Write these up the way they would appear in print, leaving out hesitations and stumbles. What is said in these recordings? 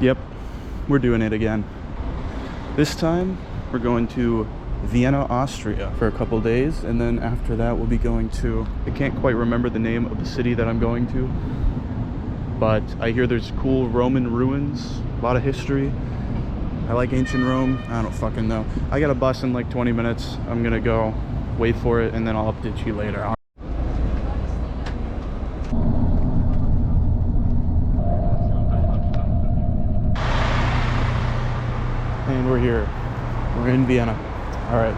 Yep, we're doing it again. This time, we're going to Vienna, Austria for a couple days, and then after that we'll be going to, I can't quite remember the name of the city that I'm going to, but I hear there's cool Roman ruins, a lot of history. I like ancient Rome. I don't fucking know. I got a bus in like 20 minutes. I'm gonna go wait for it and then I'll update you later. And we're here. We're in Vienna. All right.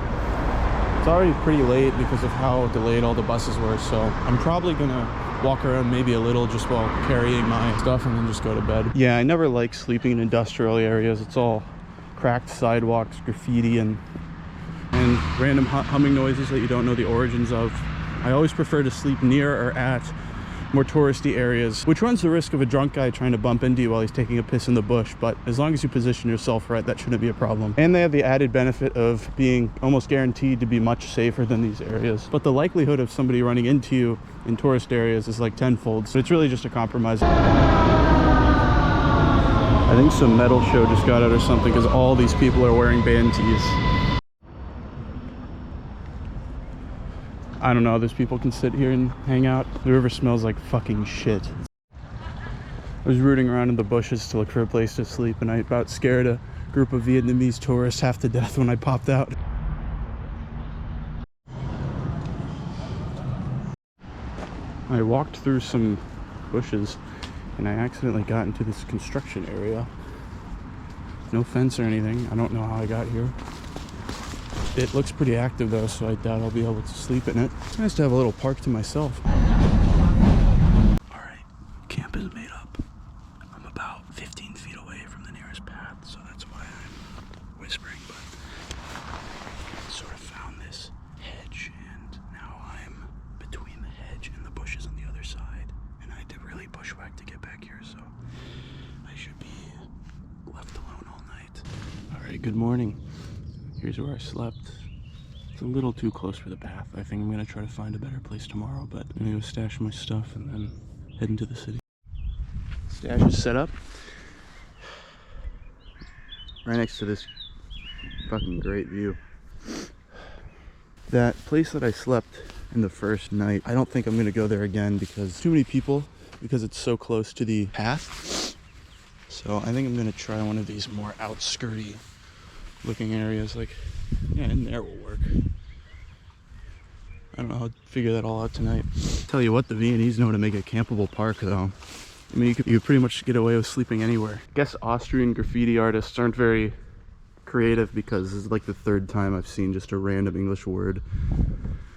It's already pretty late because of how delayed all the buses were, so I'm probably gonna walk around maybe a little just while carrying my stuff and then just go to bed. Yeah, I never like sleeping in industrial areas. It's all cracked sidewalks, graffiti, and random humming noises that you don't know the origins of. I always prefer to sleep near or at more touristy areas, which runs the risk of a drunk guy trying to bump into you while he's taking a piss in the bush, but as long as you position yourself right, that shouldn't be a problem. And they have the added benefit of being almost guaranteed to be much safer than these areas, but the likelihood of somebody running into you in tourist areas is like tenfold, so it's really just a compromise. I think some metal show just got out or something because all these people are wearing band tees. I don't know, those people can sit here and hang out. The river smells like fucking shit. I was rooting around in the bushes to look for a place to sleep, and I about scared a group of Vietnamese tourists half to death when I popped out. I walked through some bushes and I accidentally got into this construction area. No fence or anything. I don't know how I got here. It looks pretty active though, so I doubt I'll be able to sleep in it. It's nice to have a little park to myself. Alright, camp is made up. I'm about 15 feet away from the nearest path, so that's why I'm whispering, but I sort of found this hedge, and now I'm between the hedge and the bushes on the other side, and I had to really bushwhack to get back here, so I should be left alone all night. Alright, good morning. Here's where I slept. It's a little too close for the path. I think I'm gonna try to find a better place tomorrow, but I'm gonna go stash my stuff and then head into the city. Stash is set up right next to this fucking great view. That place that I slept in the first night, I don't think I'm gonna go there again because too many people, because it's so close to the path. So I think I'm gonna try one of these more outskirty looking areas, like, yeah, in there will work. I don't know, I'll figure that all out tonight. Tell you what, the Viennese know to make a campable park though. I mean, you could pretty much get away with sleeping anywhere. I guess Austrian graffiti artists aren't very creative because this is like the third time I've seen just a random English word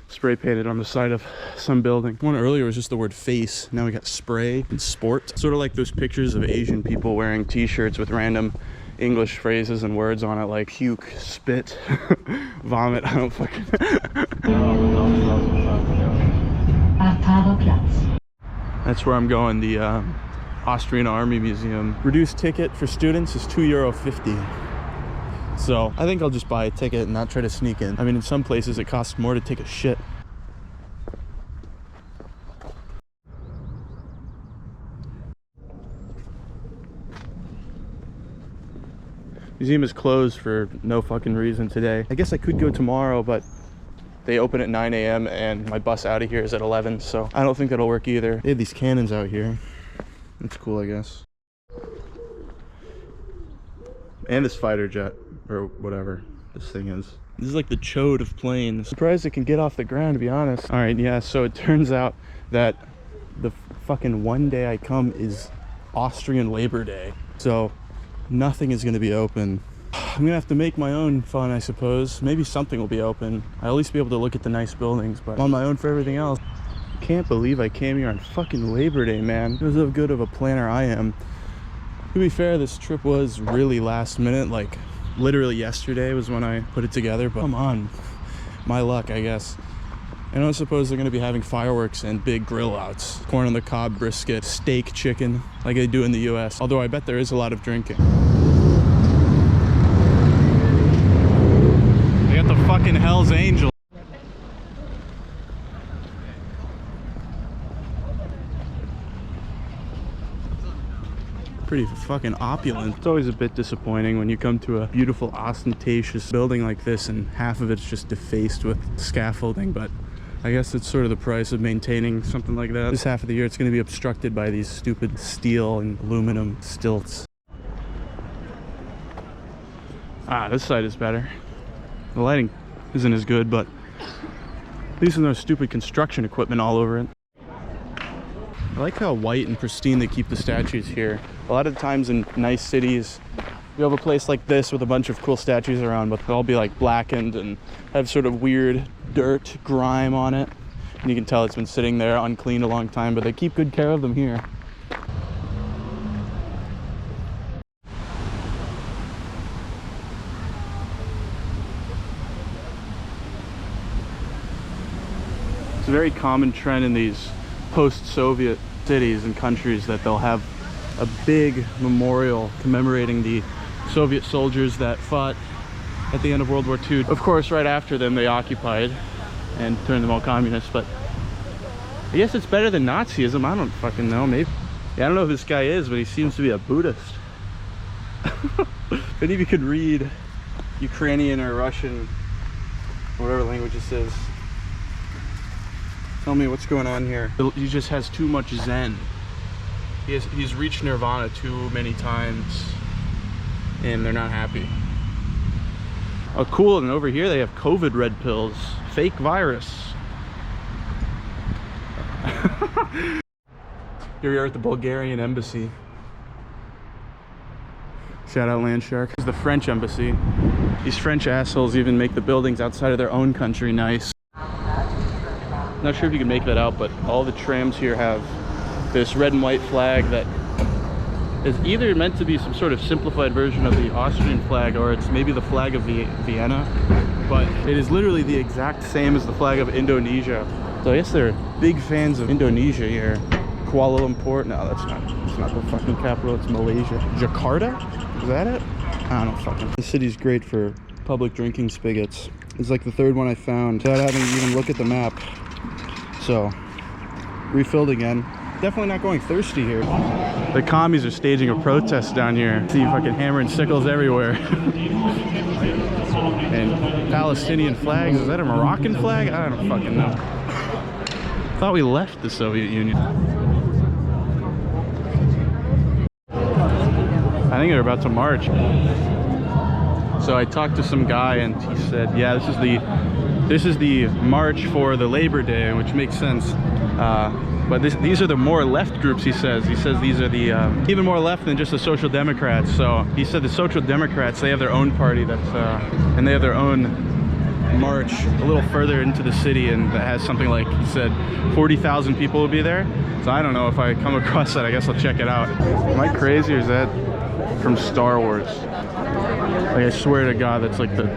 spray painted on the side of some building. One earlier was just the word face. Now we got spray and sport. Sort of like those pictures of Asian people wearing t-shirts with random English phrases and words on it, like puke, spit, vomit. I don't fucking That's where I'm going, the Austrian Army Museum. Reduced ticket for students is €2.50. So I think I'll just buy a ticket and not try to sneak in. I mean, in some places it costs more to take a shit. Museum is closed for no fucking reason today. I guess I could go tomorrow, but they open at 9 a.m. and my bus out of here is at 11, so I don't think that'll work either. They have these cannons out here. That's cool, I guess. And this fighter jet, or whatever this thing is. This is like the chode of planes. Surprised it can get off the ground, to be honest. All right, yeah, so it turns out that the fucking one day I come is Austrian Labor Day. So nothing is gonna be open. I'm gonna have to make my own fun, I suppose. Maybe something will be open. I'll at least be able to look at the nice buildings, but I'm on my own for everything else. Can't believe I came here on fucking Labor Day, man. It was how good of a planner I am. To be fair, this trip was really last minute, like literally yesterday was when I put it together, but come on, my luck, I guess. I don't suppose they're gonna be having fireworks and big grill outs, corn on the cob brisket, steak chicken, like they do in the US. Although I bet there is a lot of drinking. They got the fucking Hell's Angels. pretty fucking opulent. It's always a bit disappointing when you come to a beautiful, ostentatious building like this and half of it's just defaced with scaffolding, but I guess it's sort of the price of maintaining something like that. This half of the year it's going to be obstructed by these stupid steel and aluminum stilts. Ah, this side is better. The lighting isn't as good, but at least there's no stupid construction equipment all over it. I like how white and pristine they keep the statues here. A lot of times in nice cities, you have a place like this with a bunch of cool statues around, but they'll all be like blackened and have sort of weird dirt, grime on it. And you can tell it's been sitting there uncleaned a long time, but they keep good care of them here. It's a very common trend in these post-Soviet cities and countries that they'll have a big memorial commemorating the Soviet soldiers that fought at the end of World War II. Of course, right after them, they occupied and turned them all communist, but I guess it's better than Nazism. I don't fucking know, maybe. Yeah, I don't know who this guy is, but he seems to be a Buddhist. If any of you could read Ukrainian or Russian, whatever language this is, tell me what's going on here. He just has too much Zen. He's reached nirvana too many times and they're not happy. Oh cool, and over here they have COVID red pills. Fake virus. Here we are at the Bulgarian embassy. Shout out Landshark. This is the French embassy. These French assholes even make the buildings outside of their own country nice. Not sure if you can make that out, but all the trams here have this red and white flag that is either meant to be some sort of simplified version of the Austrian flag, or it's maybe the flag of Vienna, but it is literally the exact same as the flag of Indonesia. So I guess they're big fans of Indonesia here. Kuala Lumpur? No, it's not the fucking capital, it's Malaysia. Jakarta? Is that it? I don't know, fucking. This city's great for public drinking spigots. It's like the third one I found without having to even look at the map. So, refilled again. Definitely not going thirsty here. The commies are staging a protest down here. See fucking hammer and sickles everywhere. And Palestinian flags. Is that a Moroccan flag? I don't fucking know. Thought we left the Soviet Union. I think they're about to march. So I talked to some guy and he said, yeah, this is the march for the Labor Day, which makes sense. But these are the more left groups, he says. He says these are the even more left than just the Social Democrats. So he said the Social Democrats, they have their own party that's and they have their own march a little further into the city, and that has something like, he said, 40,000 people will be there. So I don't know, if I come across that, I guess I'll check it out. Am I crazy, or is that from Star Wars? Like, I swear to God, that's like the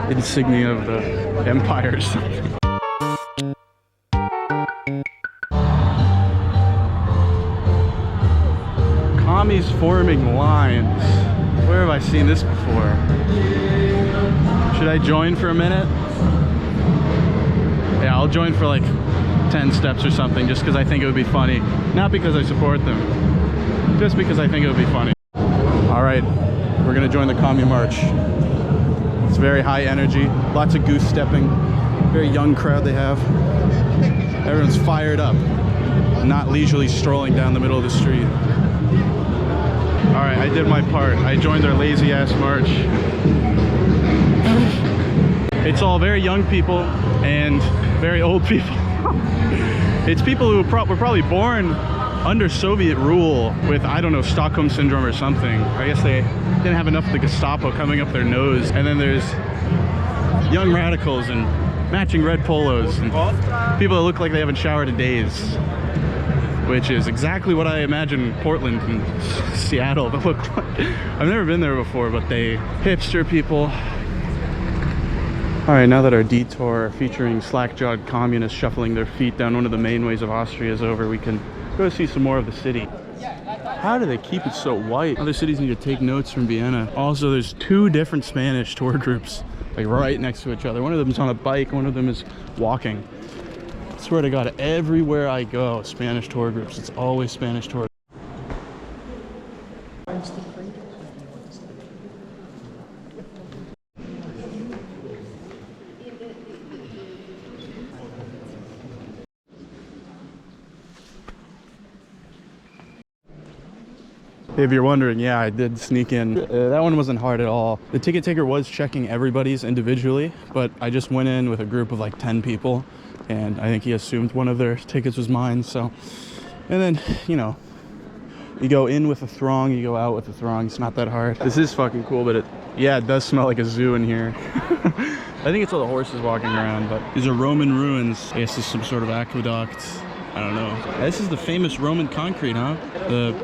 insignia of the Empire or something. Commies forming lines. Where have I seen this before? Should I join for a minute? Yeah, I'll join for like 10 steps or something, just because I think it would be funny. Not because I support them, just because I think it would be funny. All right, we're gonna join the commie march. It's very high energy, lots of goose stepping, very young crowd they have. Everyone's fired up, not leisurely strolling down the middle of the street. All right, I did my part. I joined their lazy ass march. It's all very young people and very old people. It's people who were probably born under Soviet rule with, I don't know, Stockholm Syndrome or something. I guess they didn't have enough of the Gestapo coming up their nose. And then there's young radicals and matching red polos and people that look like they haven't showered in days, which is exactly what I imagine Portland and Seattle to look like. I've never been there before, but they hipster people. All right, now that our detour featuring slack-jawed communists shuffling their feet down one of the main ways of Austria is over, we can go see some more of the city. How do they keep it so white? Other cities need to take notes from Vienna. Also, there's two different Spanish tour groups, like right next to each other. One of them is on a bike, one of them is walking. I swear to God, everywhere I go, Spanish tour groups. It's always Spanish tour. If you're wondering, yeah, I did sneak in. That one wasn't hard at all. The ticket taker was checking everybody's individually, but I just went in with a group of like 10 people, and I think he assumed one of their tickets was mine, so. And then, you know, you go in with a throng, you go out with a throng. It's not that hard. This is fucking cool, but yeah, it does smell like a zoo in here. I think it's all the horses walking around, but these are Roman ruins. I guess this is some sort of aqueduct. I don't know. This is the famous Roman concrete, huh?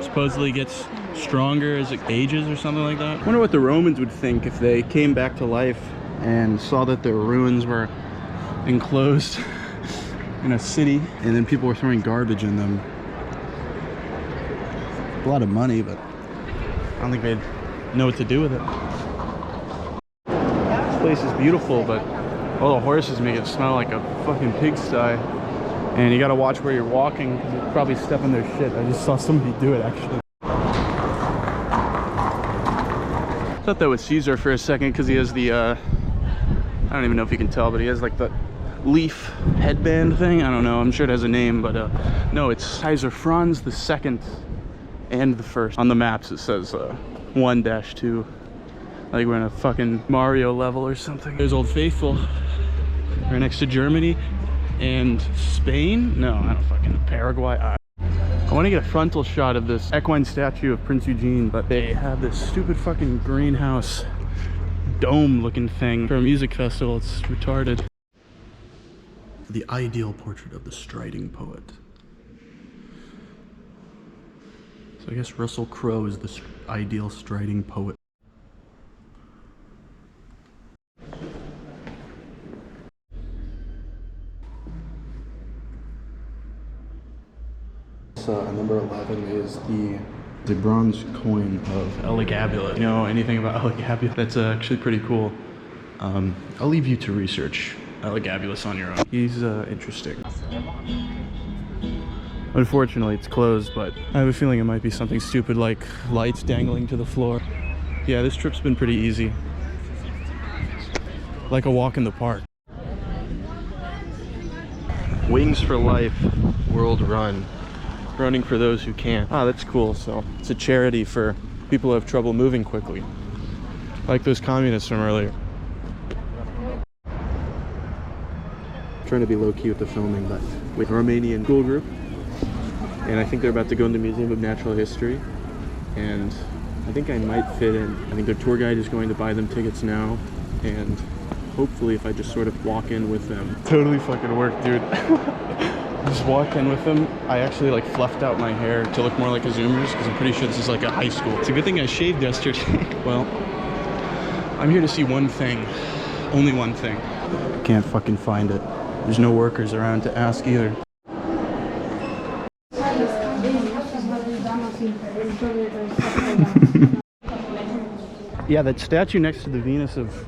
Supposedly gets stronger as it ages or something like that. I wonder what the Romans would think if they came back to life and saw that their ruins were enclosed in a city and then people were throwing garbage in them. A lot of money, but I don't think they'd know what to do with it. This place is beautiful, but all the horses make it smell like a fucking pigsty. And you gotta watch where you're walking, because you'll probably step in their shit. I just saw somebody do it, actually. I thought that was Caesar for a second, because he has the, I don't even know if you can tell, but he has like the leaf headband thing. I don't know, I'm sure it has a name, but no, it's Kaiser Franz the Second and the First. On the maps it says 1-2. Like we're in a fucking Mario level or something. There's Old Faithful, right next to Germany. And Spain? No, I don't fucking know. Paraguay? I want to get a frontal shot of this equine statue of Prince Eugene, but they have this stupid fucking greenhouse dome looking thing for a music festival. It's retarded. The ideal portrait of the striding poet. So I guess Russell Crowe is the ideal striding poet. Number 11 is the bronze coin of Elagabula. You know anything about Elagabulus? That's actually pretty cool. I'll leave you to research Elagabulus on your own. He's interesting. Unfortunately, it's closed, but I have a feeling it might be something stupid like lights dangling to the floor. Yeah, this trip's been pretty easy. Like a walk in the park. Wings for Life World Run. Running for those who can't. Ah, that's cool. So it's a charity for people who have trouble moving quickly, like those communists from earlier. Trying to be low-key with the filming, but with a Romanian school group, and I think they're about to go in the Museum of Natural History, and I think I might fit in. I think their tour guide is going to buy them tickets now, and hopefully if I just sort of walk in with them. Totally fucking worked, dude. Just walk in with them. I actually like fluffed out my hair to look more like a Zoomers, because I'm pretty sure this is like a high school. It's a good thing I shaved yesterday. Well, I'm here to see one thing. Only one thing. Can't fucking find it. There's no workers around to ask either. Yeah, that statue next to the Venus of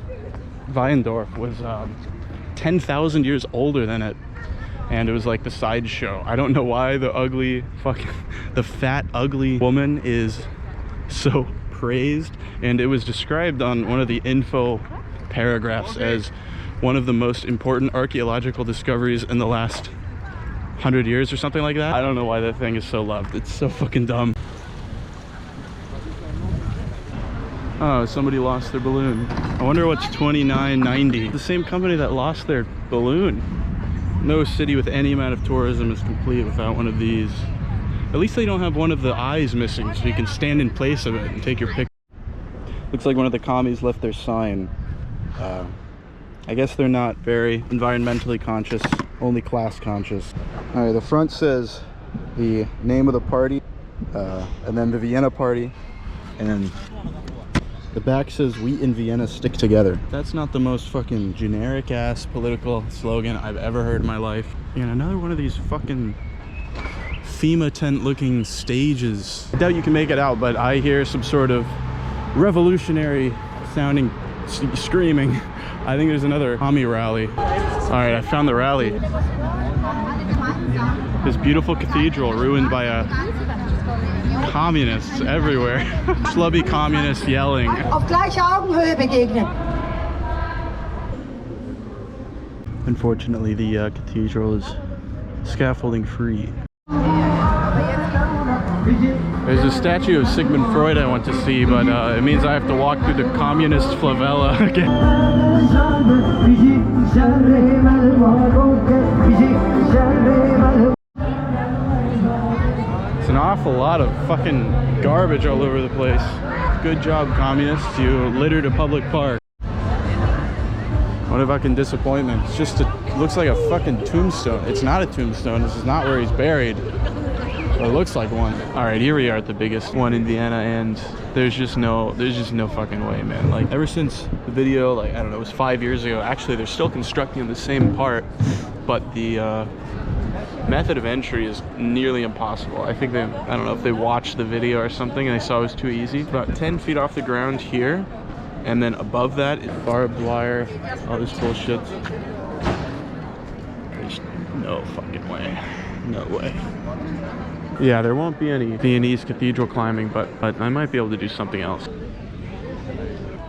Weindorf was 10,000 years older than it. And it was like the sideshow. I don't know why the fat, ugly woman is so praised. And it was described on one of the info paragraphs as one of the most important archaeological discoveries in the last 100 years or something like that. I don't know why that thing is so loved. It's so fucking dumb. Oh, somebody lost their balloon. I wonder what's 2990. The same company that lost their balloon. No city with any amount of tourism is complete without one of these. At least they don't have one of the eyes missing, so you can stand in place of it and take your picture. Looks like one of the commies left their sign. I guess they're not very environmentally conscious, only class conscious. All right, the front says the name of the party, and then the Vienna party, and the back says "We in Vienna stick together." That's not the most fucking generic ass political slogan I've ever heard in my life. And another one of these fucking FEMA tent looking stages. I doubt you can make it out, but I hear some sort of revolutionary sounding screaming. I think there's another commie rally. All right, I found the rally. This beautiful cathedral ruined by a communists everywhere. Schlubby communists yelling. Auf gleicher Augenhöhe begegnen. Unfortunately, the cathedral is scaffolding free. There's a statue of Sigmund Freud I want to see, but it means I have to walk through the communist favela again. It's an awful lot of fucking garbage all over the place. Good job, communists. You littered a public park. What a fucking disappointment. It's just it looks like a fucking tombstone. It's not a tombstone. This is not where he's buried. But it looks like one. All right, here we are at the biggest one in Vienna, and there's just no fucking way, man. Like, ever since the video, like, I don't know, it was 5 years ago. Actually, they're still constructing the same part, but the method of entry is nearly impossible. I think I don't know if they watched the video or something and they saw it was too easy. About 10 feet off the ground here, and then above that is barbed wire, all this bullshit. There's no fucking way. No way. Yeah, there won't be any Viennese cathedral climbing, but I might be able to do something else.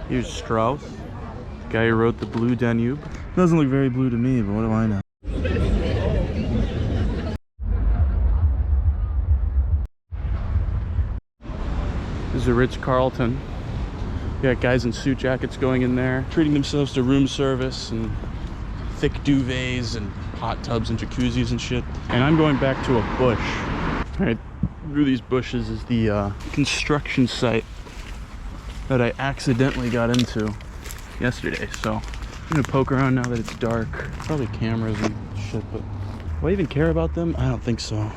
Here's Strauss, the guy who wrote the Blue Danube. Doesn't look very blue to me, but what do I know? This is a Ritz-Carlton. You got guys in suit jackets going in there, treating themselves to room service and thick duvets and hot tubs and jacuzzis and shit. And I'm going back to a bush. Right through these bushes is the construction site that I accidentally got into yesterday. So I'm gonna poke around now that it's dark. Probably cameras and shit, but do I even care about them? I don't think so.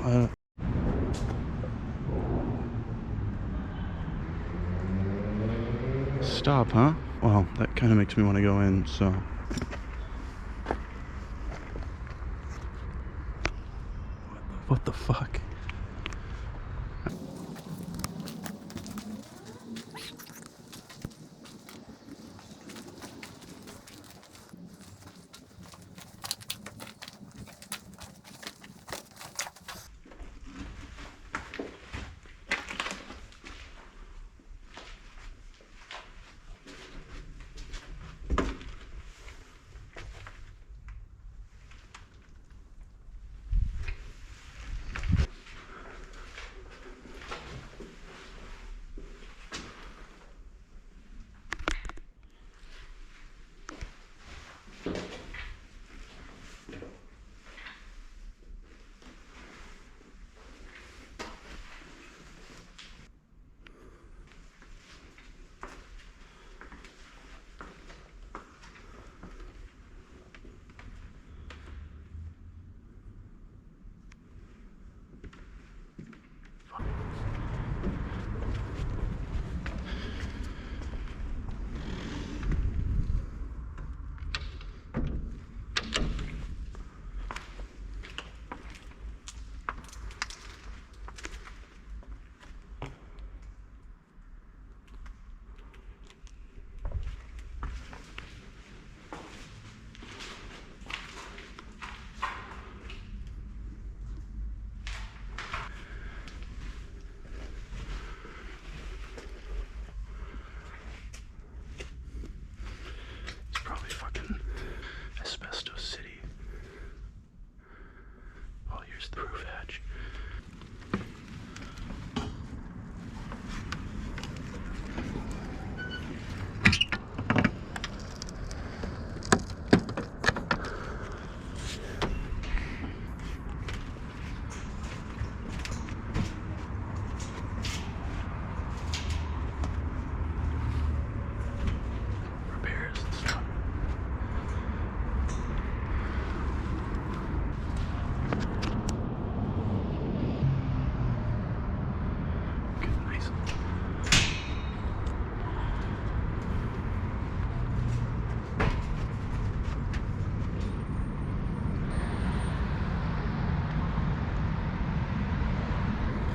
Stop, huh? Well, that kind of makes me want to go in, so. What the fuck?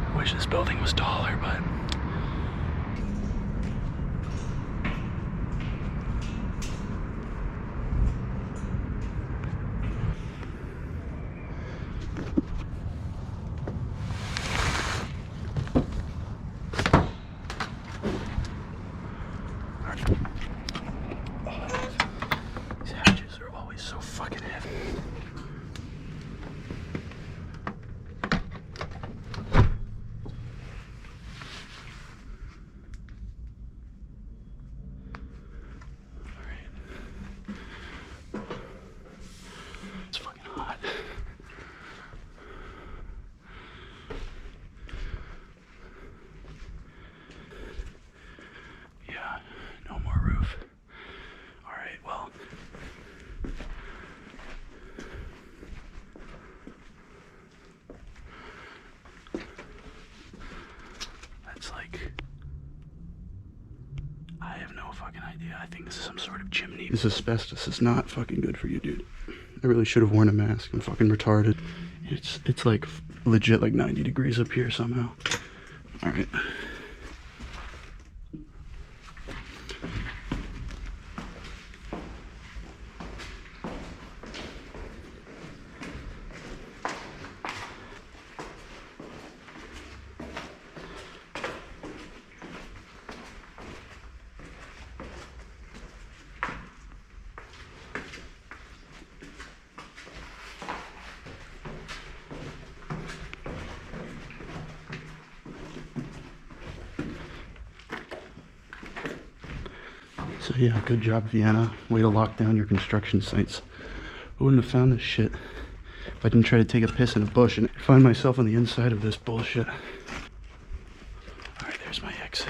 I wish this building was taller, but I have no fucking idea. I think this is some sort of chimney. This asbestos is not fucking good for you, dude. I really should have worn a mask. I'm fucking retarded. It's like legit like 90 degrees up here somehow. All right. So yeah, good job, Vienna. Way to lock down your construction sites. I wouldn't have found this shit if I didn't try to take a piss in a bush and find myself on the inside of this bullshit. Alright, there's my exit.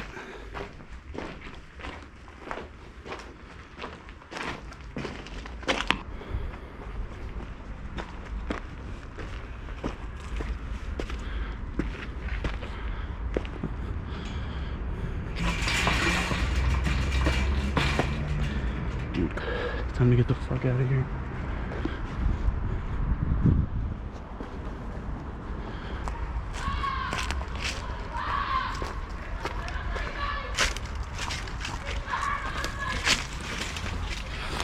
Time to get the fuck out of here.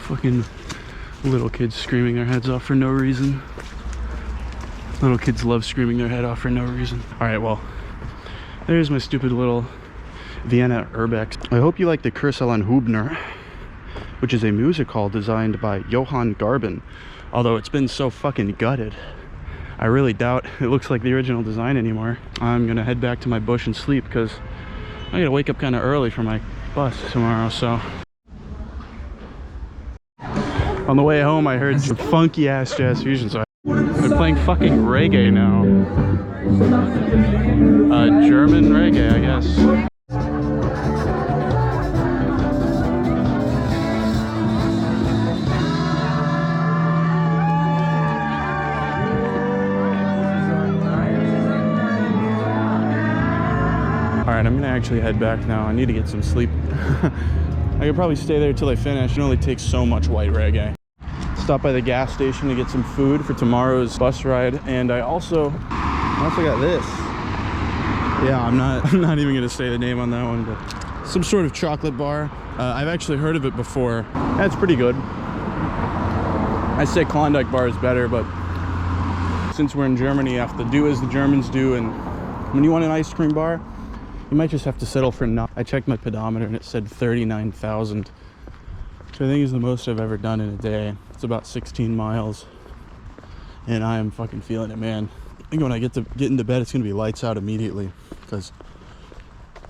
Fucking little kids screaming their heads off for no reason. Little kids love screaming their head off for no reason. Alright, well, there's my stupid little Vienna Urbex. I hope you like the Kursalan Hubner, which is a music hall designed by Johann Garben. Although it's been so fucking gutted, I really doubt it looks like the original design anymore. I'm gonna head back to my bush and sleep because I gotta wake up kind of early for my bus tomorrow, so. On the way home, I heard some funky ass jazz fusion, so they're playing fucking reggae now. German reggae, I guess. Alright, I'm gonna actually head back now. I need to get some sleep. I could probably stay there till I finish. It only takes so much white reggae. Stop by the gas station to get some food for tomorrow's bus ride, and I also got this. Yeah, I'm not even gonna say the name on that one, but some sort of chocolate bar. I've actually heard of it before. That's pretty good. I'd say Klondike bar is better, but since we're in Germany, you have to do as the Germans do, and when you want an ice cream bar, you might just have to settle for not. I checked my pedometer and it said 39,000, which I think is the most I've ever done in a day. It's about 16 miles, and I am fucking feeling it, man. I think when I get into bed, it's gonna be lights out immediately, because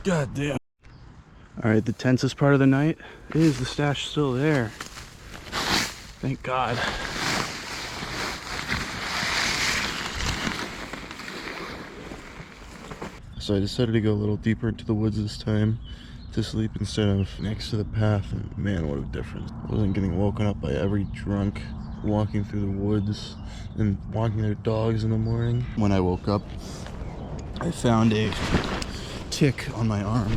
god damn. All right, the tensest part of the night is the stash still there. Thank God. So I decided to go a little deeper into the woods this time to sleep instead of next to the path, and man, what a difference. I wasn't getting woken up by every drunk walking through the woods and walking their dogs in the morning. When I woke up, I found a tick on my arm,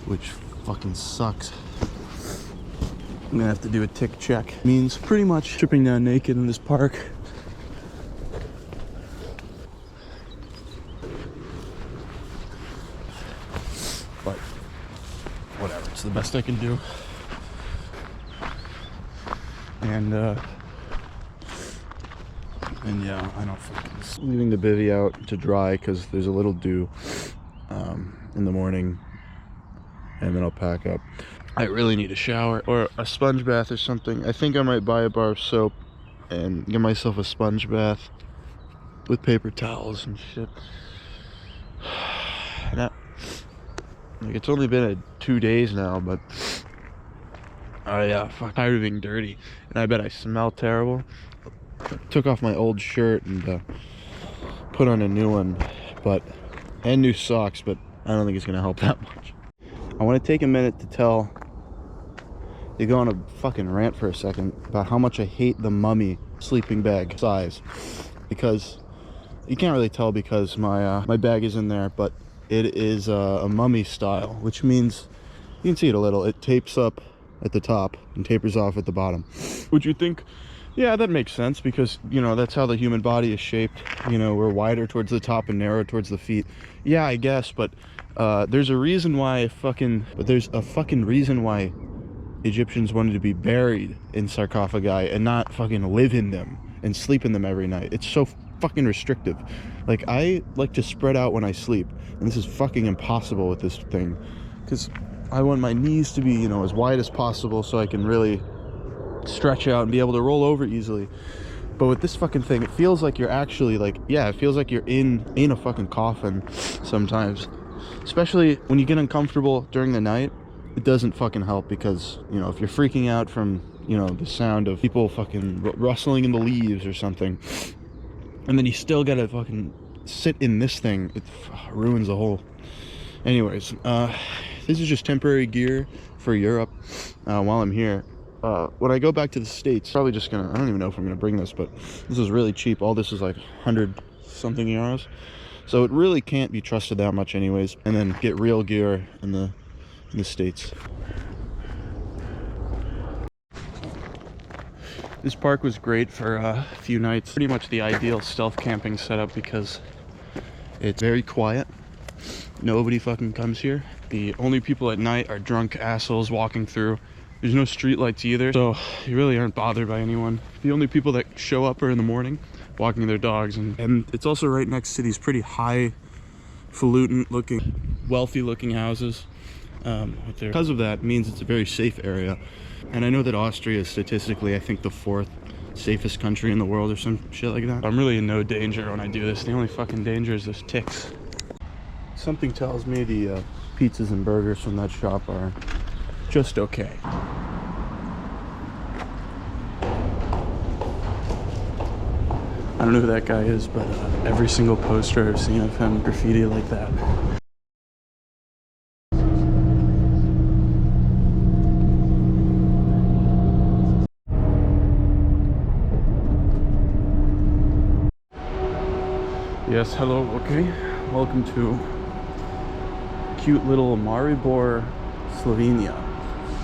which fucking sucks. I'm gonna have to do a tick check. It means pretty much tripping down naked in this park. But whatever, it's the best I can do. And yeah, I don't fucking leaving the bivvy out to dry because there's a little dew in the morning, and then I'll pack up. I really need a shower or a sponge bath or something. I think I might buy a bar of soap and give myself a sponge bath with paper towels and shit. Like, it's only been 2 days now, but yeah, fuck, tired of being dirty, and I bet I smell terrible. Took off my old shirt and put on a new one, and new socks, but I don't think it's gonna help that much. I want to take a minute to go on a fucking rant for a second about how much I hate the Mummy sleeping bag size, because you can't really tell because my bag is in there, but it is a Mummy style, which means You can see it a little. It tapes up at the top and tapers off at the bottom. Would you think, yeah, that makes sense, because, you know, that's how the human body is shaped. You know, we're wider towards the top and narrow towards the feet. Yeah, I guess, but there's a reason why reason why Egyptians wanted to be buried in sarcophagi and not fucking live in them and sleep in them every night. It's so fucking restrictive. Like, I like to spread out when I sleep, and this is fucking impossible with this thing, because I want my knees to be, you know, as wide as possible so I can really stretch out and be able to roll over easily. But with this fucking thing, it feels like you're actually, like, yeah, it feels like you're in a fucking coffin sometimes. Especially when you get uncomfortable during the night, it doesn't fucking help, because, you know, if you're freaking out from, you know, the sound of people fucking rustling in the leaves or something, and then you still gotta fucking sit in this thing, it ruins the whole. Anyways, this is just temporary gear for Europe while I'm here. When I go back to the States, probably just gonna, I don't even know if I'm gonna bring this, but this is really cheap. All this is like 100 something euros, so it really can't be trusted that much anyways. And then get real gear in the States. This park was great for a few nights. Pretty much the ideal stealth camping setup, because it's very quiet. Nobody fucking comes here. The only people at night are drunk assholes walking through. There's no street lights either, so you really aren't bothered by anyone. The only people that show up are in the morning, walking their dogs, and it's also right next to these pretty highfalutin looking, wealthy looking houses. Because of that, it means it's a very safe area. And I know that Austria is statistically, I think, the 4th safest country in the world or some shit like that. I'm really in no danger when I do this. The only fucking danger is those ticks. Something tells me the pizzas and burgers from that shop are just okay. I don't know who that guy is, but every single poster I've seen of him graffiti like that. Yes, hello, okay. Welcome to cute little Maribor, Slovenia,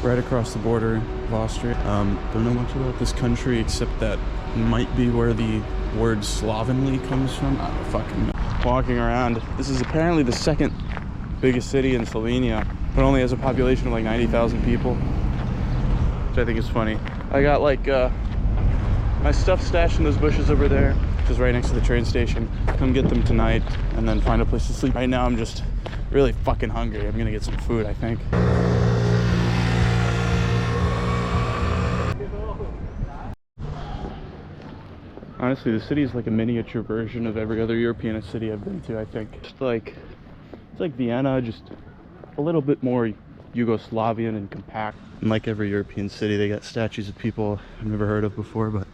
right across the border of Austria. Don't know much about this country except that it might be where the word slovenly comes from. I don't fucking know. Walking around, this is apparently the 2nd biggest city in Slovenia, but only has a population of like 90,000 people, which I think is funny. I got like my stuff stashed in those bushes over there, which is right next to the train station. Come get them tonight and then find a place to sleep. Right now I'm just really fucking hungry. I'm gonna get some food, I think. Honestly, the city is like a miniature version of every other European city I've been to, I think. It's like Vienna, just a little bit more Yugoslavian and compact. And like every European city, they got statues of people I've never heard of before, but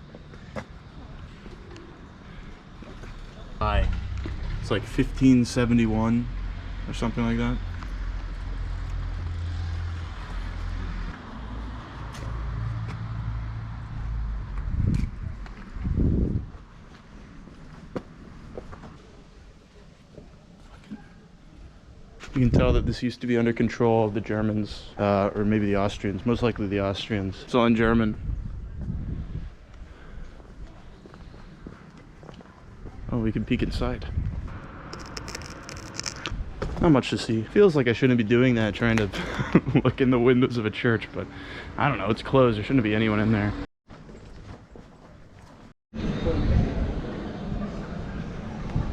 it's like 1571 or something like that. You can tell that this used to be under control of the Germans, or maybe the Austrians, most likely the Austrians. It's all in German. Oh, we can peek inside. Not much to see. Feels like I shouldn't be doing that, trying to look in the windows of a church, but I don't know, it's closed. There shouldn't be anyone in there.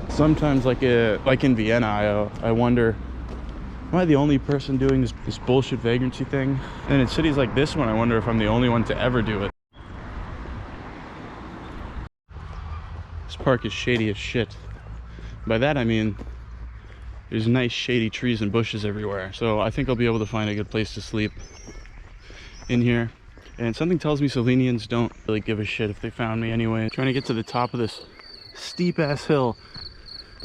Sometimes, like in Vienna, I wonder, am I the only person doing this bullshit vagrancy thing? And in cities like this one, I wonder if I'm the only one to ever do it. This park is shady as shit. By that I mean there's nice shady trees and bushes everywhere. So I think I'll be able to find a good place to sleep in here. And something tells me Slovenians don't really give a shit if they found me anyway. I'm trying to get to the top of this steep ass hill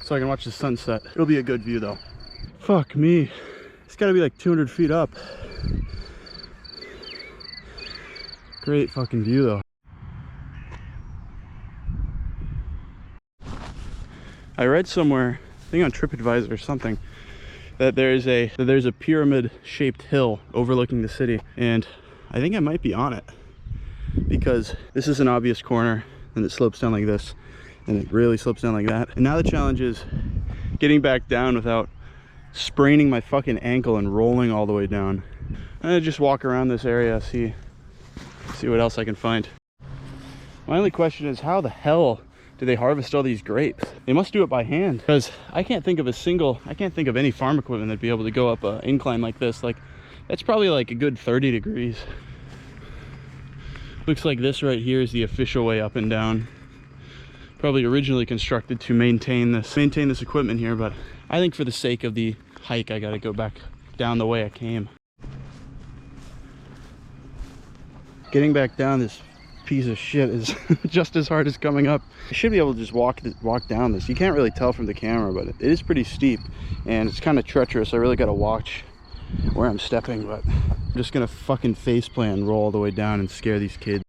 so I can watch the sunset. It'll be a good view though. Fuck me. It's gotta be like 200 feet up. Great fucking view though. I read somewhere, I think on TripAdvisor or something, that there's a pyramid-shaped hill overlooking the city, and I think I might be on it because this is an obvious corner, and it slopes down like this, and it really slopes down like that. And now the challenge is getting back down without spraining my fucking ankle and rolling all the way down. I'm gonna just walk around this area, see what else I can find. My only question is, how the hell do they harvest all these grapes? They must do it by hand, because I can't think of any farm equipment that'd be able to go up an incline like this. Like, that's probably like a good 30 degrees. Looks like this right here is the official way up and down. Probably originally constructed to maintain this equipment here, but I think for the sake of the hike, I gotta go back down the way I came. Getting back down this piece of shit is just as hard as coming up. I should be able to just walk down this. You can't really tell from the camera, but it is pretty steep and it's kind of treacherous. I really got to watch where I'm stepping, but I'm just gonna fucking face plant and roll all the way down and scare these kids.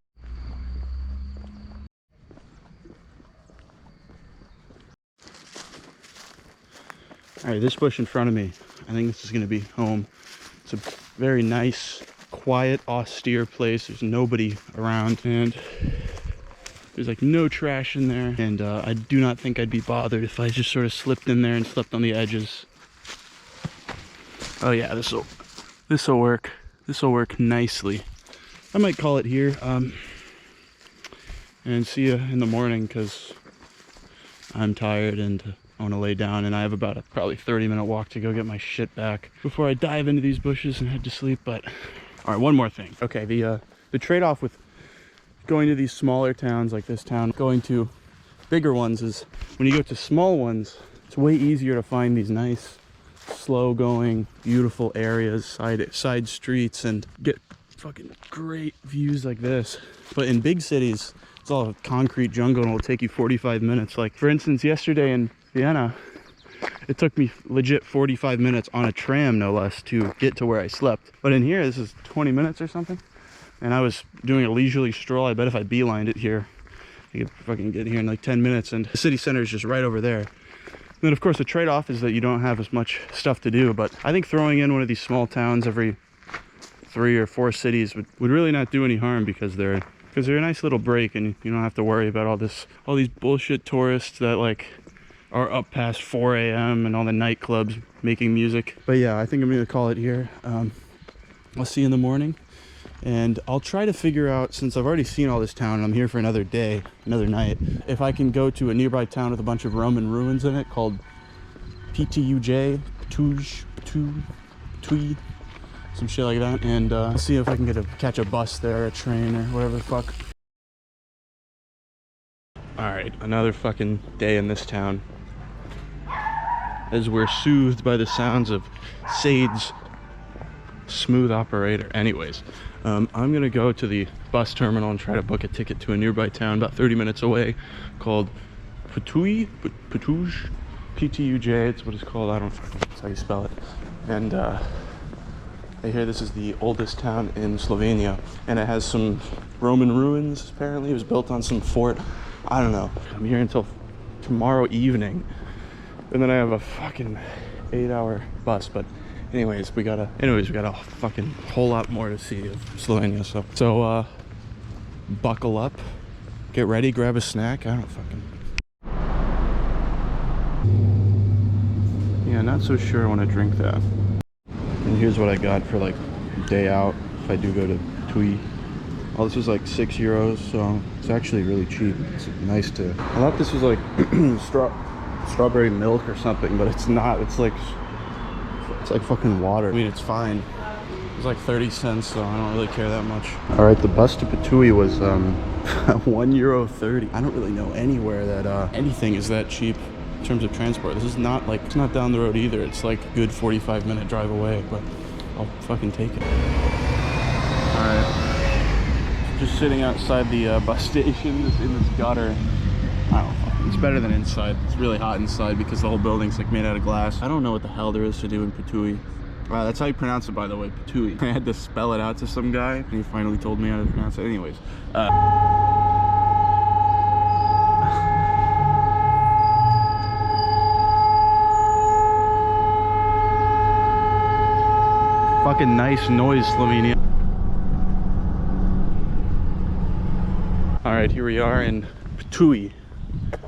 All right, this bush in front of me, I think this is gonna be home. It's a very nice, quiet, austere place. There's nobody around, and there's like no trash in there, and I do not think I'd be bothered if I just sort of slipped in there and slept on the edges. Oh yeah, this'll work. This'll work nicely. I might call it here, and see you in the morning, because I'm tired and I want to lay down, and I have about a probably 30-minute walk to go get my shit back before I dive into these bushes and head to sleep. But all right, one more thing. Okay, the trade-off with going to these smaller towns like this town, going to bigger ones, is when you go to small ones, it's way easier to find these nice, slow-going, beautiful areas, side streets, and get fucking great views like this. But in big cities, it's all a concrete jungle, and it'll take you 45 minutes. Like, for instance, yesterday in Vienna, it took me legit 45 minutes on a tram, no less, to get to where I slept. But in here, this is 20 minutes or something. And I was doing a leisurely stroll. I bet if I beelined it here, I could fucking get here in like 10 minutes. And the city center is just right over there. And then, of course, the trade-off is that you don't have as much stuff to do. But I think throwing in one of these small towns every 3 or 4 cities would really not do any harm, because they're a nice little break, and you don't have to worry about all these bullshit tourists that like are up past 4 a.m. and all the nightclubs making music. But yeah, I think I'm gonna call it here. I'll see you in the morning, and I'll try to figure out, since I've already seen all this town and I'm here for another day, another night, if I can go to a nearby town with a bunch of Roman ruins in it called Ptuj, some shit like that, and see if I can catch a bus there, a train, or whatever the fuck. All right, another fucking day in this town, as we're soothed by the sounds of Sade's smooth operator. Anyways, I'm gonna go to the bus terminal and try to book a ticket to a nearby town about 30 minutes away called Ptuj, Ptuj, it's what it's called. I don't know, that's how you spell it. And I hear this is the oldest town in Slovenia, and it has some Roman ruins. Apparently it was built on some fort. I don't know. I'm here until tomorrow evening, and then I have a fucking 8-hour bus. But anyways, we got a fucking whole lot more to see of Slovenia. So buckle up, get ready, grab a snack. I don't fucking. Yeah, not so sure I want to drink that. And here's what I got for like day out if I do go to Tui. Oh, this was like €6, so it's actually really cheap. It's nice to. I thought this was like strawberry milk or something, but it's not. It's like fucking water. I mean, it's fine. It's like 30 cents, so I don't really care that much. All right, the bus to Ptuj was €1.30. I don't really know anywhere that anything is that cheap in terms of transport. This is not like, it's not down the road either. It's like a good 45-minute drive away, but I'll fucking take it. All right. Just sitting outside the bus station in this gutter. I don't know. It's better than inside. It's really hot inside because the whole building's like made out of glass. I don't know what the hell there is to do in Ptuj. That's how you pronounce it, by the way, Ptuj. I had to spell it out to some guy, and he finally told me how to pronounce it. Anyways. fucking nice noise, Slovenia. All right, here we are in Ptuj,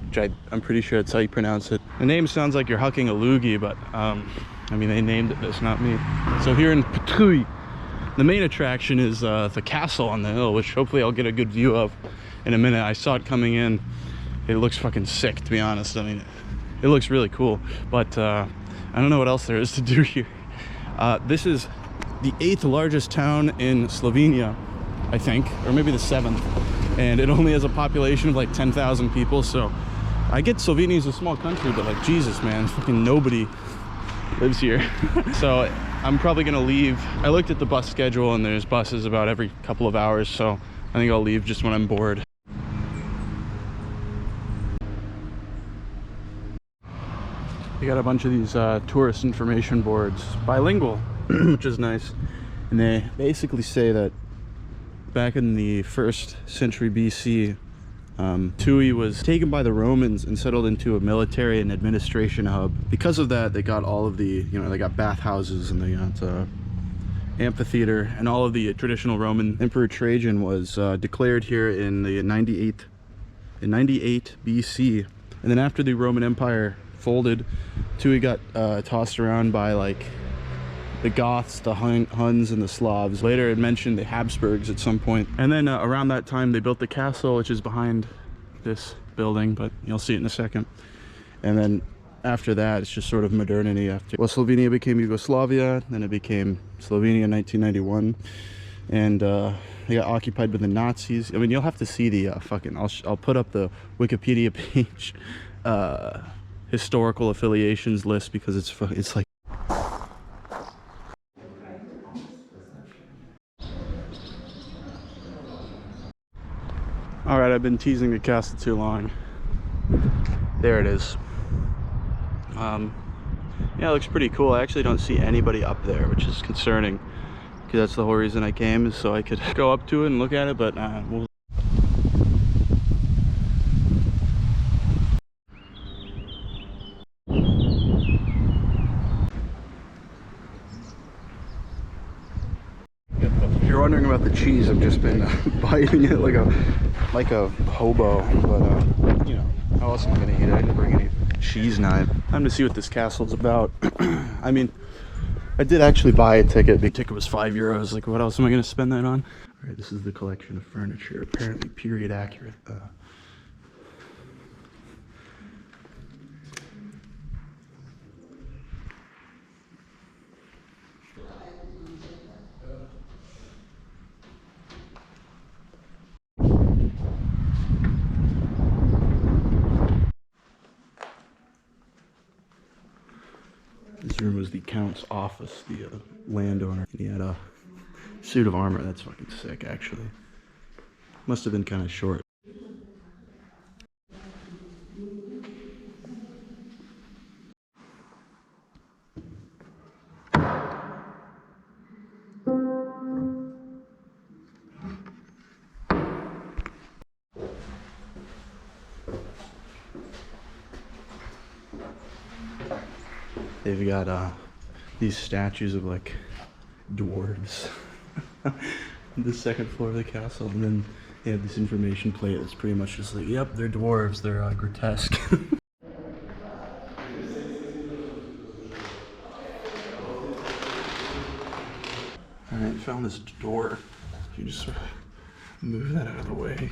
which I'm pretty sure that's how you pronounce it. The name sounds like you're hucking a loogie, but I mean, they named it this, not me. So here in Ptuj, the main attraction is the castle on the hill, which hopefully I'll get a good view of in a minute. I saw it coming in. It looks fucking sick, to be honest. I mean, it looks really cool, but I don't know what else there is to do here. This is the 8th largest town in Slovenia, I think, or maybe the 7th, and it only has a population of like 10,000 people. So I get Slovenia is a small country, but like, Jesus, man, fucking nobody lives here. So I'm probably gonna leave. I looked at the bus schedule and there's buses about every couple of hours, so I think I'll leave just when I'm bored. They got a bunch of these tourist information boards, bilingual, which is nice. And they basically say that back in the 1st century BC, Tui was taken by the Romans and settled into a military and administration hub. Because of that, they got all of the, you know, they got bathhouses and they got amphitheater, and all of the traditional Roman. Emperor Trajan was declared here in the 98 BC, and then after the Roman Empire folded, Tui got tossed around by like the Goths, the Huns, and the Slavs. Later it mentioned the Habsburgs at some point. And then around that time they built the castle, which is behind this building, but you'll see it in a second. And then after that, it's just sort of modernity. After, well, Slovenia became Yugoslavia, then it became Slovenia in 1991, and they got occupied by the Nazis. I mean, you'll have to see the fucking, I'll put up the Wikipedia page historical affiliations list, because it's like, all right, I've been teasing the castle too long. There it is. Yeah, it looks pretty cool. I actually don't see anybody up there, which is concerning, because that's the whole reason I came, is so I could go up to it and look at it, but we'll... If you're wondering about the cheese, I've just been biting it like a hobo, but you know, how else am I gonna eat it? I didn't bring any cheese knife. Time to see what this castle's about. I mean, I did actually buy a ticket. The ticket was €5. Like, what else am I gonna spend that on? All right, this is the collection of furniture, apparently period accurate. This room was the Count's office, the landowner. He had a suit of armor. That's fucking sick, actually. Must have been kind of short. They've got these statues of like dwarves on the second floor of the castle, and then they have this information plate that's pretty much just like, yep, they're dwarves, they're grotesque. Alright, found this door. You just sort of move that out of the way.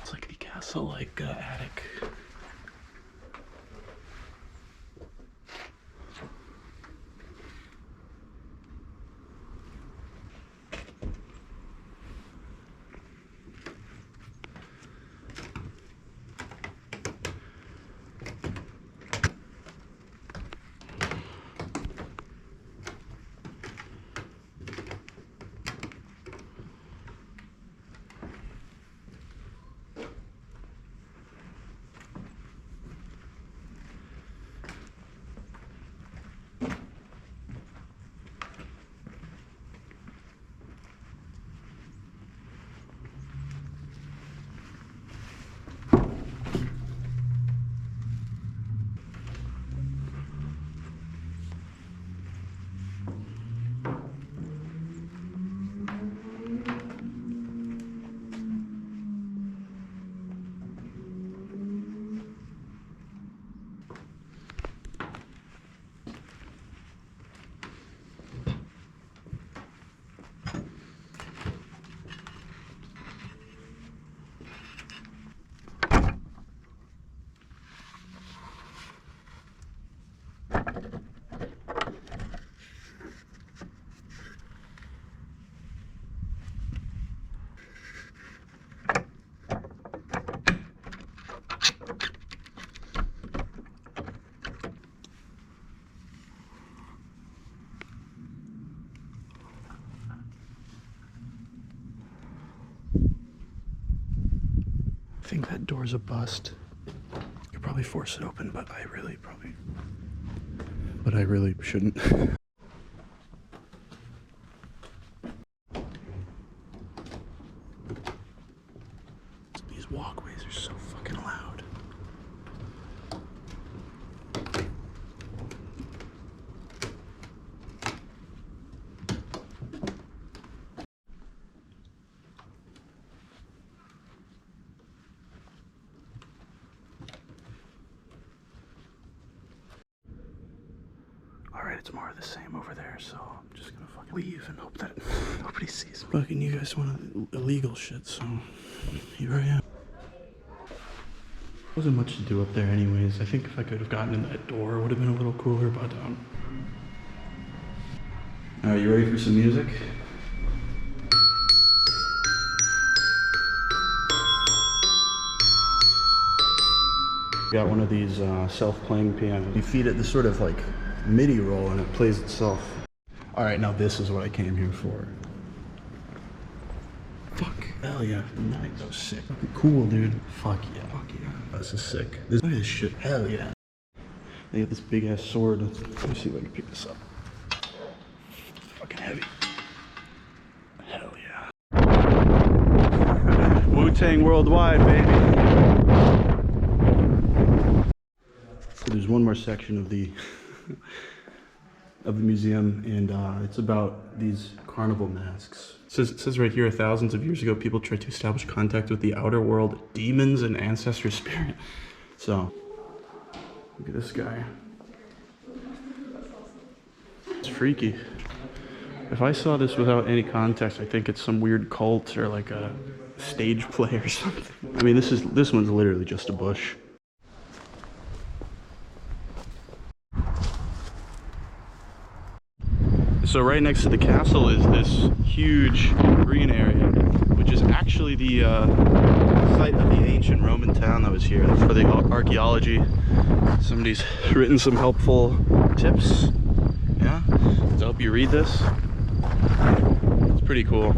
It's like a castle-like attic. I think that door's a bust. Could probably force it open, but I really shouldn't. These walkways are so fucking loud. Alright, it's more of the same over there, so I'm just gonna fucking leave and hope that nobody sees me. Fucking you guys want illegal shit, so here I am. Wasn't much to do up there anyways. I think if I could have gotten in that door, it would have been a little cooler, but Alright, you ready for some music? Got one of these self-playing pianos. You feed it this sort of like MIDI roll and it plays itself. Alright, now this is what I came here for. Fuck. Hell yeah. Nice. That was sick. Fucking cool, dude. Fuck yeah. Fuck yeah. This is sick. Look at this shit. Hell yeah. They got this big ass sword. Let me see if I can pick this up. Fucking heavy. Hell yeah. Wu-Tang worldwide, baby. So there's one more section of the museum, and it's about these carnival masks. It says right here, thousands of years ago, people tried to establish contact with the outer world, demons and ancestor spirit. So, look at this guy. It's freaky. If I saw this without any context, I think it's some weird cult or like a stage play or something. I mean, this one's literally just a bush. So right next to the castle is this huge green area, which is actually the site of the ancient Roman town that was here. For the archaeology, somebody's written some helpful tips, yeah, to help you read this. It's pretty cool.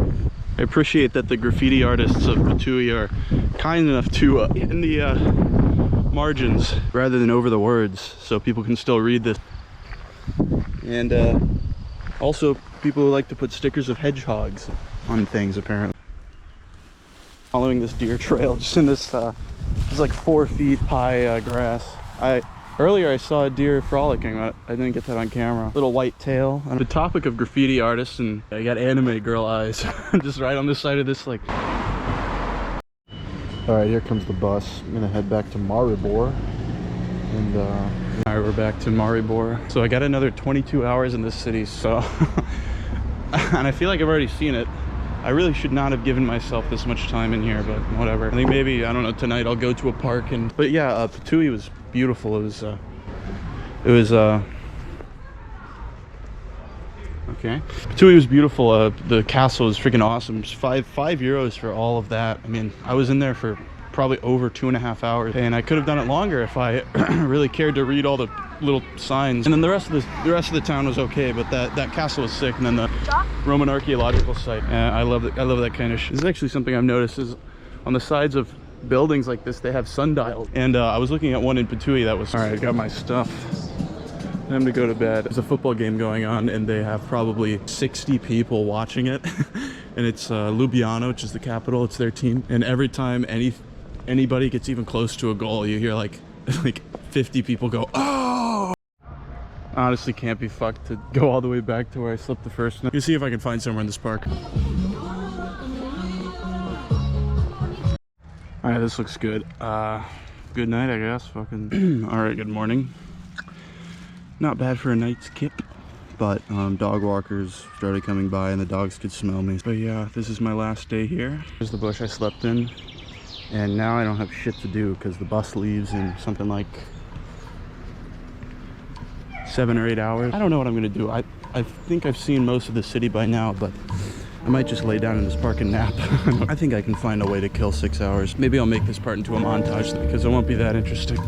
I appreciate that the graffiti artists of Patui are kind enough to in the margins rather than over the words, so people can still read this. And also, people who like to put stickers of hedgehogs on things, apparently. Following this deer trail, just in this, it's like 4 feet high grass. Earlier I saw a deer frolicking, but I didn't get that on camera. Little white tail. On the topic of graffiti artists, and I got anime girl eyes. Just right on this side of this, like. Alright, here comes the bus. I'm gonna head back to Maribor. And Alright, we're back to Maribor. So I got another 22 hours in this city, so and I feel like I've already seen it. I really should not have given myself this much time in here, but whatever. I think maybe, I don't know, tonight I'll go to a park but yeah, Patui was beautiful. It was okay. Patui was beautiful. The castle was freaking awesome. Just five euros for all of that. I mean, I was in there for probably over 2.5 hours, and I could have done it longer if I really cared to read all the little signs. And then the rest of the town was okay, but that castle was sick. And then the Roman archaeological site. I love it. I love that kind of shit. This is actually something I've noticed is on the sides of buildings like this, they have sundials. And I was looking at one in Patui that was. All right, I got my stuff. Time to go to bed. There's a football game going on, and they have probably 60 people watching it. And it's Ljubljana, which is the capital. It's their team. And every time anybody gets even close to a goal, you hear like 50 people go, "Oh!" Honestly, can't be fucked to go all the way back to where I slept the first night. Let's see if I can find somewhere in this park. All right, this looks good. Good night, I guess. Fucking. All right, good morning. Not bad for a night skip, but dog walkers started coming by and the dogs could smell me. But yeah, this is my last day here. Here's the bush I slept in. And now I don't have shit to do because the bus leaves in something like 7 or 8 hours. I don't know what I'm gonna do. I think I've seen most of the city by now, but I might just lay down in this park and nap. I think I can find a way to kill 6 hours. Maybe I'll make this part into a montage because it won't be that interesting.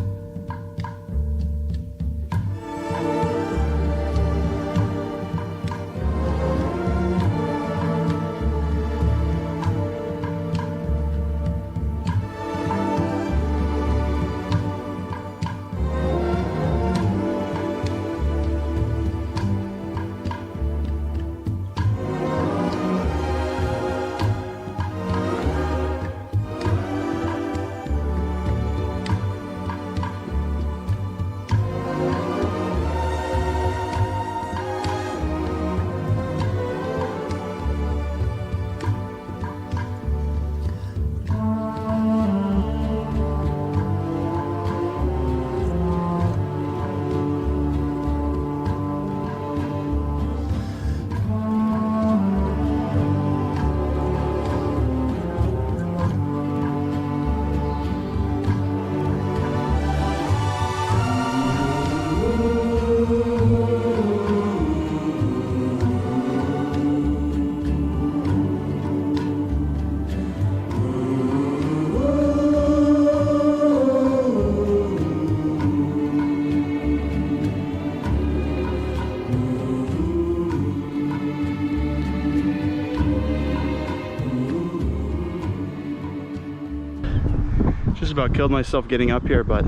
just about killed myself getting up here, but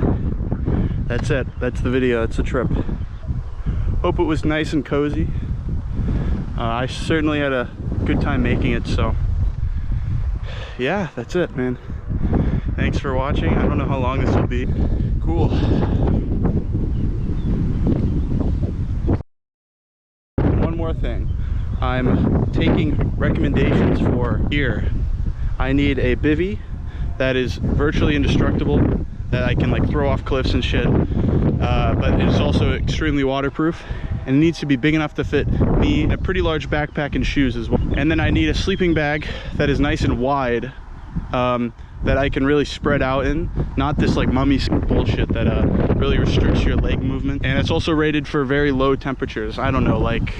that's it. That's the video. That's the trip. Hope it was nice and cozy. I certainly had a good time making it, so yeah, that's it, man. Thanks for watching. I don't know how long this will be. Cool. One more thing. I'm taking recommendations for gear. I need a bivy that is virtually indestructible, that I can like throw off cliffs and shit, but it's also extremely waterproof, and it needs to be big enough to fit me, a pretty large backpack and shoes as well. And then I need a sleeping bag that is nice and wide, that I can really spread out in, not this like mummy bullshit that really restricts your leg movement. And it's also rated for very low temperatures. I don't know, like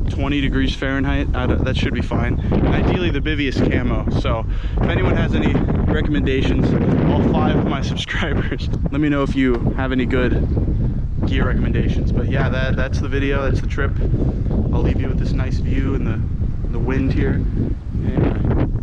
20 degrees Fahrenheit. That should be fine. Ideally the bivy is camo, so if anyone has any recommendations, all 5 of my subscribers, let me know if you have any good gear recommendations. But yeah, that's the video. That's the trip. I'll leave you with this nice view and the wind here. And